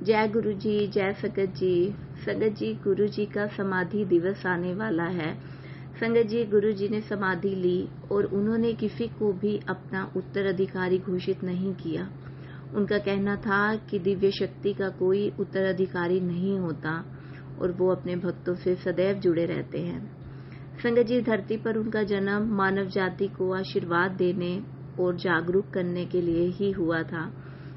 जय गुरु जी, जय संगत जी। संगत जी, गुरु जी का समाधि दिवस आने वाला है। संगत जी, गुरु जी ने समाधि ली और उन्होंने किसी को भी अपना उत्तराधिकारी घोषित नहीं किया। उनका कहना था कि दिव्य शक्ति का कोई उत्तराधिकारी नहीं होता और वो अपने भक्तों से सदैव जुड़े रहते हैं। संगत जी, धरती पर उनका जन्म मानव जाति को आशीर्वाद देने और जागरूक करने के लिए ही हुआ था।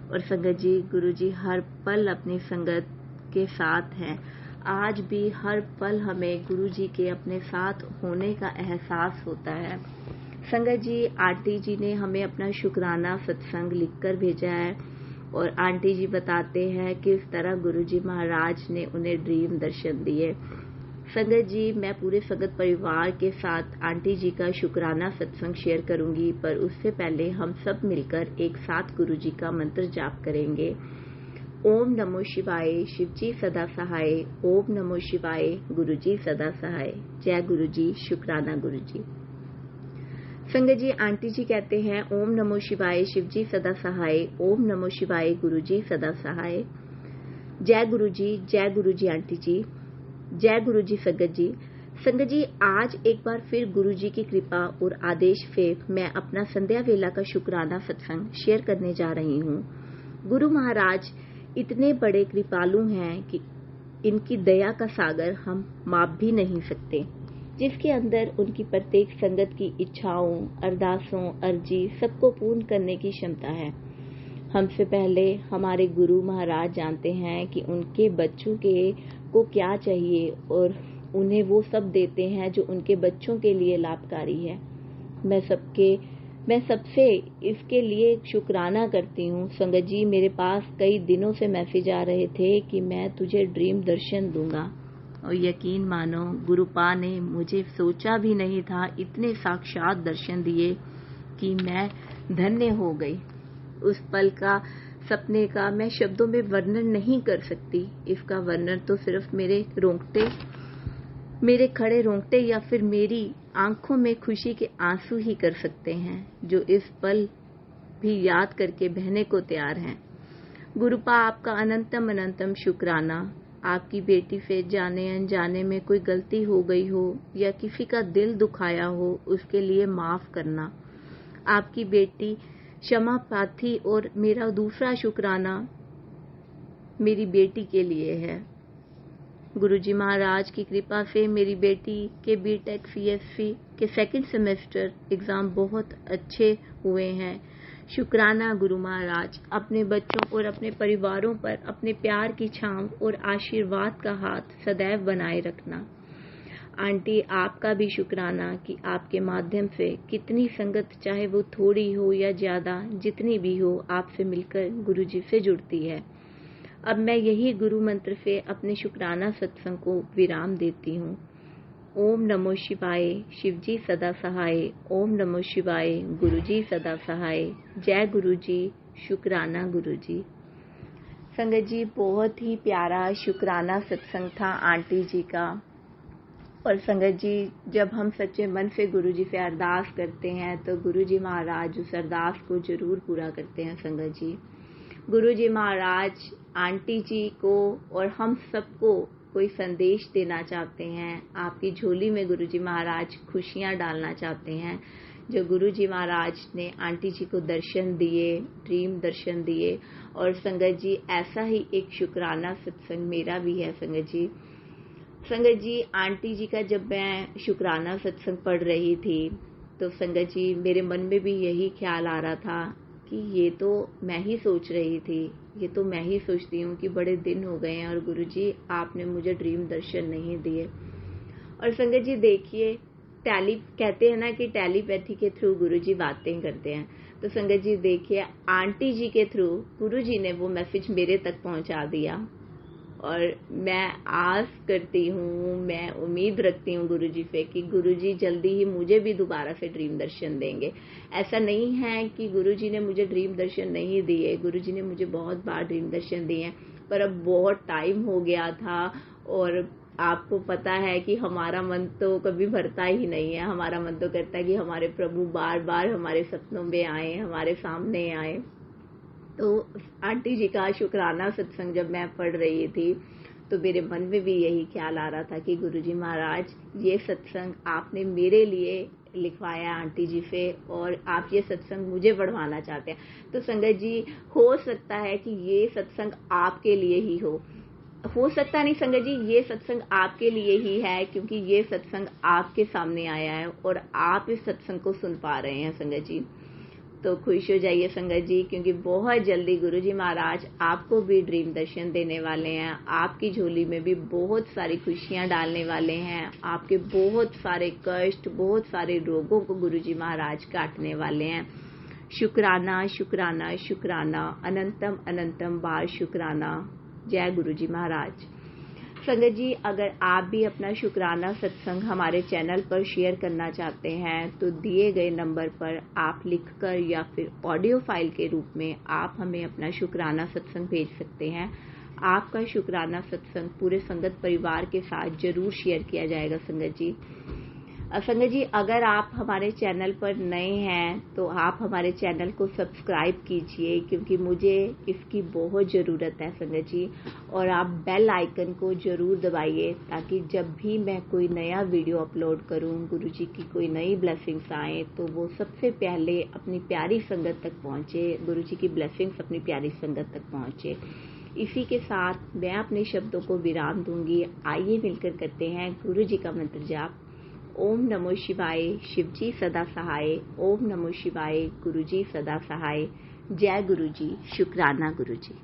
और संगत जी, गुरु जी हर पल अपनी संगत के साथ हैं। आज भी हर पल हमें गुरु जी के अपने साथ होने का एहसास होता है। संगत जी, आंटी जी ने हमें अपना शुक्राना सत्संग लिखकर भेजा है और आंटी जी बताते हैं कि इस तरह गुरु जी महाराज ने उन्हें ड्रीम दर्शन दिए। संगत जी, मैं पूरे संगत परिवार के साथ आंटी जी का शुक्राना सत्संग शेयर करूंगी, पर उससे पहले हम सब मिलकर एक साथ गुरु जी का मंत्र जाप करेंगे। ओम नमो शिवाय, शिव जी सदा सहाय। ओम नमो शिवाय, गुरु जी सदा सहाय। जय गुरु जी, शुक्राना गुरु जी। संगत जी, आंटी जी कहते हैं ओम नमो शिवाय, शिव जी सदा सहाय। ओम नमो शिवाय, गुरु जी सदा सहाय। जय गुरु जी आंटी जी। जय गुरु जी संगत जी। संगत जी, आज एक बार फिर गुरु जी की कृपा और आदेश से मैं अपना संध्या वेला का शुक्राना सत्संग शेयर करने जा रही हूँ। गुरु महाराज इतने बड़े कृपालु हैं कि इनकी दया का सागर हम माप भी नहीं सकते, जिसके अंदर उनकी प्रत्येक संगत की इच्छाओं, अरदासों, अर्जी सबको पूर्ण करने की क्षमता है। हमसे पहले हमारे गुरु महाराज जानते हैं कि उनके बच्चों को क्या चाहिए और उन्हें वो सब देते हैं जो उनके बच्चों के लिए लाभकारी है। मैं सबसे इसके लिए शुक्राना करती हूँ। संगत जी, मेरे पास कई दिनों से मैसेज आ रहे थे कि मैं तुझे ड्रीम दर्शन दूंगा, और यकीन मानो गुरुपा ने मुझे सोचा भी नहीं था इतने साक्षात दर्शन दिए कि मैं धन्य हो गई। उस पल का, सपने का मैं शब्दों में वर्णन नहीं कर सकती। इसका वर्णन तो सिर्फ मेरे खड़े रोंगटे या फिर मेरी आंखों में खुशी के आंसू ही कर सकते हैं, जो इस पल भी याद करके बहने को तैयार हैं। गुरुपा, आपका अनंतम शुक्राना। आपकी बेटी से जाने अनजाने में कोई गलती हो गई हो या किसी का दिल दुखाया हो, उसके लिए माफ करना। आपकी बेटी क्षमा पाथी और मेरा दूसरा शुक्राना मेरी बेटी के लिए है। गुरुजी महाराज की कृपा से मेरी बेटी के बीटेक CSC के सेकंड सेमेस्टर एग्जाम बहुत अच्छे हुए हैं। शुक्राना गुरु महाराज। अपने बच्चों और अपने परिवारों पर अपने प्यार की छांव और आशीर्वाद का हाथ सदैव बनाए रखना। आंटी, आपका भी शुक्राना कि आपके माध्यम से कितनी संगत, चाहे वो थोड़ी हो या ज्यादा, जितनी भी हो, आपसे मिलकर गुरु जी से जुड़ती है। अब मैं यही गुरु मंत्र से अपने शुक्राना सत्संग को विराम देती हूँ। ओम नमो शिवाय, शिव जी सदा सहाय। ओम नमो शिवाय, गुरु जी सदा सहाय। जय गुरु जी, शुक्राना गुरु जी। संगत जी, बहुत ही प्यारा शुक्राना सत्संग था आंटी जी का। और संगत जी, जब हम सच्चे मन से गुरु जी से अरदास करते हैं तो गुरु जी महाराज उस अरदास को जरूर पूरा करते हैं। संगत जी, गुरु जी महाराज आंटी जी को और हम सबको कोई संदेश देना चाहते हैं। आपकी झोली में गुरु जी महाराज खुशियां डालना चाहते हैं। जो गुरु जी महाराज ने आंटी जी को दर्शन दिए, ड्रीम दर्शन दिए। और संगत जी, ऐसा ही एक शुक्राना सत्संग मेरा भी है। संगत जी, आंटी जी का जब मैं शुक्राना सत्संग पढ़ रही थी तो संगत जी, मेरे मन में भी यही ख्याल आ रहा था कि ये तो मैं ही सोच रही थी, ये तो मैं ही सोचती हूँ कि बड़े दिन हो गए हैं और गुरु जी आपने मुझे ड्रीम दर्शन नहीं दिए। और संगत जी देखिए, कहते हैं ना कि टेलीपैथी के थ्रू गुरु जी बातें करते हैं। तो संगत जी देखिए, आंटी जी के थ्रू गुरु जी ने वो मैसेज मेरे तक पहुंचा दिया। और मैं आस करती हूँ, मैं उम्मीद रखती हूँ गुरु जी से कि गुरु जी जल्दी ही मुझे भी दोबारा से ड्रीम दर्शन देंगे। ऐसा नहीं है कि गुरु जी ने मुझे ड्रीम दर्शन नहीं दिए, गुरु जी ने मुझे बहुत बार ड्रीम दर्शन दिए हैं, पर अब बहुत टाइम हो गया था। और आपको पता है कि हमारा मन तो कभी भरता ही नहीं है। हमारा मन तो करता है कि हमारे प्रभु बार बार हमारे सपनों में आए, हमारे सामने आए। तो आंटी जी का शुक्राना सत्संग जब मैं पढ़ रही थी तो मेरे मन में भी यही ख्याल आ रहा था कि गुरुजी महाराज, ये सत्संग आपने मेरे लिए लिखवाया आंटी जी से और आप ये सत्संग मुझे पढ़वाना चाहते हैं। तो संगत जी, हो सकता है कि ये सत्संग आपके लिए ही हो सकता नहीं संगत जी, ये सत्संग आपके लिए ही है, क्योंकि ये सत्संग आपके सामने आया है और आप इस सत्संग को सुन पा रहे हैं संगत जी। तो खुश हो जाइए संगत जी, क्योंकि बहुत जल्दी गुरुजी महाराज आपको भी ड्रीम दर्शन देने वाले हैं। आपकी झोली में भी बहुत सारी खुशियां डालने वाले हैं। आपके बहुत सारे कष्ट, बहुत सारे रोगों को गुरुजी महाराज काटने वाले हैं। शुक्राना शुक्राना शुक्राना, अनंतम अनंतम बार शुक्राना। जय गुरुजी महाराज। संगत जी, अगर आप भी अपना शुक्राना सत्संग हमारे चैनल पर शेयर करना चाहते हैं तो दिए गए नंबर पर आप लिखकर या फिर ऑडियो फाइल के रूप में आप हमें अपना शुक्राना सत्संग भेज सकते हैं। आपका शुक्राना सत्संग पूरे संगत परिवार के साथ जरूर शेयर किया जाएगा संगत जी। संगत जी, अगर आप हमारे चैनल पर नए हैं तो आप हमारे चैनल को सब्सक्राइब कीजिए, क्योंकि मुझे इसकी बहुत ज़रूरत है संगत जी। और आप बेल आइकन को ज़रूर दबाइए ताकि जब भी मैं कोई नया वीडियो अपलोड करूं, गुरुजी की कोई नई ब्लेसिंग्स आए तो वो सबसे पहले अपनी प्यारी संगत तक पहुंचे, गुरुजी की ब्लेसिंग्स अपनी प्यारी संगत तक पहुंचे। इसी के साथ मैं अपने शब्दों को विराम दूंगी। आइए मिलकर करते हैं गुरुजी का मंत्र जाप। ओम नमो शिवाय, शिवजी सदा सहाय। ओम नमो शिवाय, गुरुजी सदा सहाय। जय गुरुजी, शुक्राना गुरुजी।